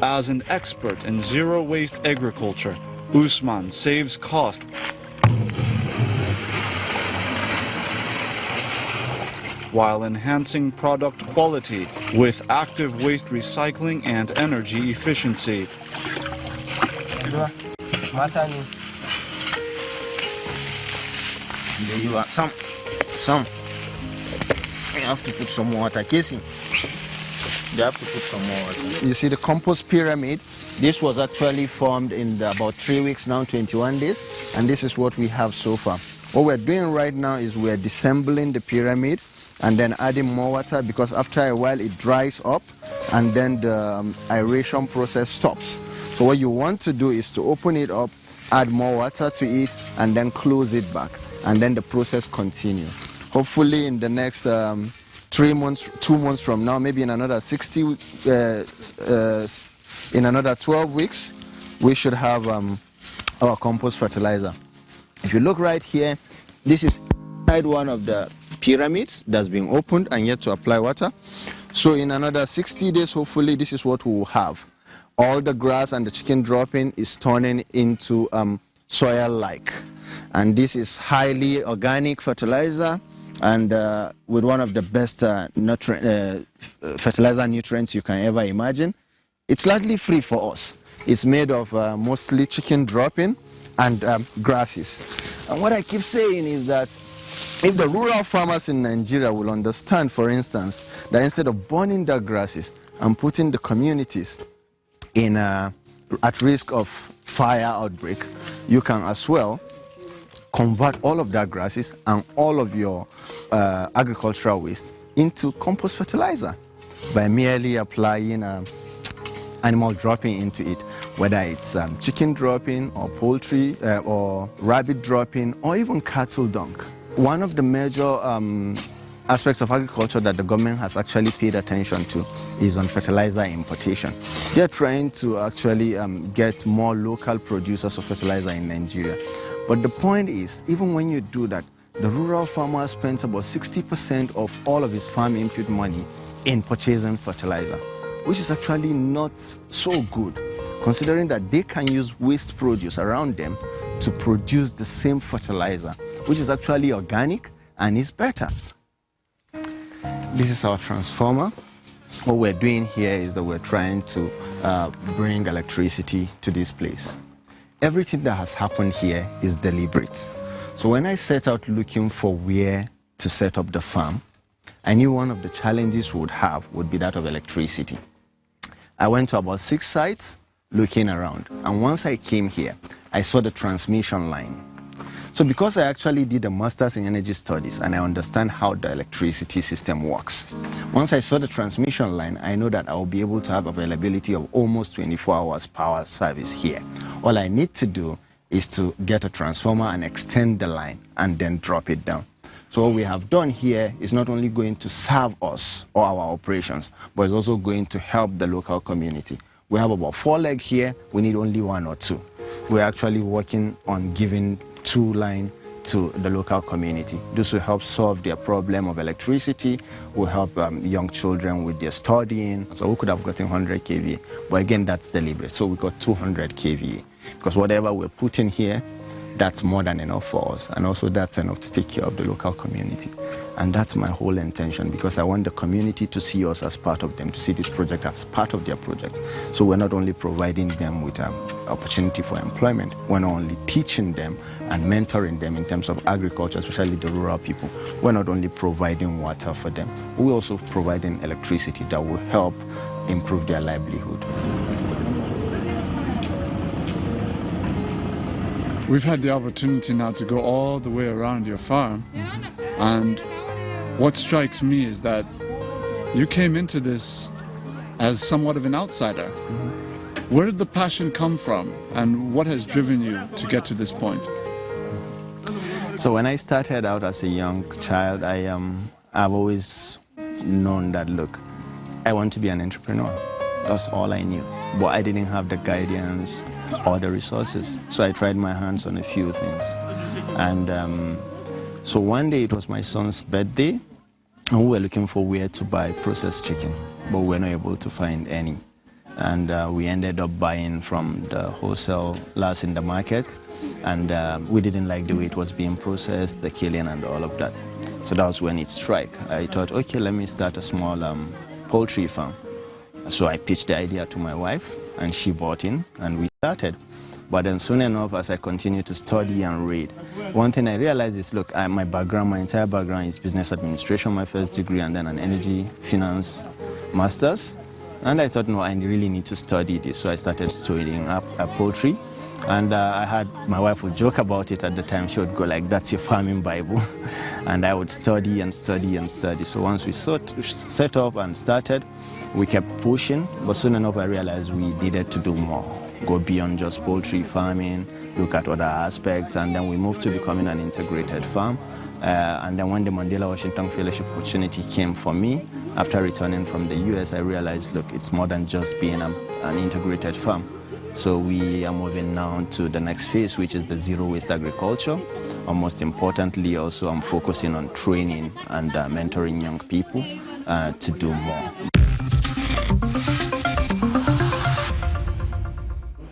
As an expert in zero-waste agriculture, Usman saves cost while enhancing product quality with active waste recycling and energy efficiency. There you are. Some. You have to put some water, Casey. You have to put some more water. You see the compost pyramid? This was actually formed in about 3 weeks now, 21 days. And this is what we have so far. What we're doing right now is we're disassembling the pyramid and then adding more water, because after a while it dries up and then the aeration process stops. So what you want to do is to open it up, add more water to it, and then close it back. And then the process continues. Hopefully in the next 3 months, 2 months from now, maybe in another 12 weeks, we should have our compost fertilizer. If you look right here, this is inside one of the pyramids that's being opened and yet to apply water. So in another 60 days, hopefully, this is what we will have. All the grass and the chicken dropping is turning into soil-like. And this is highly organic fertilizer, and with one of the best fertilizer nutrients you can ever imagine. It's largely free for us. It's made of mostly chicken dropping and grasses. And what I keep saying is that if the rural farmers in Nigeria will understand, for instance, that instead of burning their grasses and putting the communities in at risk of fire outbreak, you can as well convert all of that grasses and all of your agricultural waste into compost fertilizer by merely applying animal dropping into it, whether it's chicken dropping or poultry or rabbit dropping or even cattle dung. One of the major aspects of agriculture that the government has actually paid attention to is on fertilizer importation. They're trying to actually get more local producers of fertilizer in Nigeria. But the point is, even when you do that, the rural farmer spends about 60% of all of his farm input money in purchasing fertilizer, which is actually not so good, considering that they can use waste produce around them to produce the same fertilizer, which is actually organic and is better. This is our transformer. What we're doing here is that we're trying to bring electricity to this place. Everything that has happened here is deliberate. So when I set out looking for where to set up the farm, I knew one of the challenges we would have would be that of electricity. I went to about 6 sites looking around, and once I came here, I saw the transmission line. So because I actually did a master's in energy studies and I understand how the electricity system works, once I saw the transmission line, I know that I will be able to have availability of almost 24 hours power service here. All I need to do is to get a transformer and extend the line and then drop it down. So what we have done here is not only going to serve us or our operations, but it's also going to help the local community. We have about 4 legs here, we need only 1 or 2. We're actually working on giving 2 lines to the local community. This will help solve their problem of electricity, will help young children with their studying. So we could have gotten 100 kVA, but again, that's deliberate. So we got 200 kVA, because whatever we're putting here, that's more than enough for us, and also that's enough to take care of the local community. And that's my whole intention, because I want the community to see us as part of them, to see this project as part of their project. So we're not only providing them with an opportunity for employment, we're not only teaching them and mentoring them in terms of agriculture, especially the rural people. We're not only providing water for them, we're also providing electricity that will help improve their livelihood. We've had the opportunity now to go all the way around your farm, and what strikes me is that you came into this as somewhat of an outsider. Where did the passion come from, and what has driven you to get to this point? So when I started out as a young child, I've always known that, look, I want to be an entrepreneur. That's all I knew. But I didn't have the guidance or the resources. So I tried my hands on a few things. And so one day it was my son's birthday, and we were looking for where to buy processed chicken, but we were not able to find any. and we ended up buying from the wholesalers in the market, and we didn't like the way it was being processed, the killing and all of that. So that was when it struck. I thought, okay, let me start a small poultry farm. So I pitched the idea to my wife, and she bought in, and we started. But then soon enough, as I continued to study and read, one thing I realized is, look, my entire background is business administration, my first degree, and then an energy finance master's. And I thought, no, I really need to study this. So I started studying up poultry. And I had, my wife would joke about it at the time. She would go like, that's your farming Bible. And I would study and study and study. So once we set up and started, we kept pushing. But soon enough, I realized we needed to do more. Go beyond just poultry farming, look at other aspects, and then we moved to becoming an integrated farm. And then when the Mandela Washington Fellowship opportunity came for me, after returning from the US, I realized, look, it's more than just being an integrated farm. So we are moving now to the next phase, which is the zero waste agriculture. And most importantly, also I'm focusing on training and mentoring young people to do more.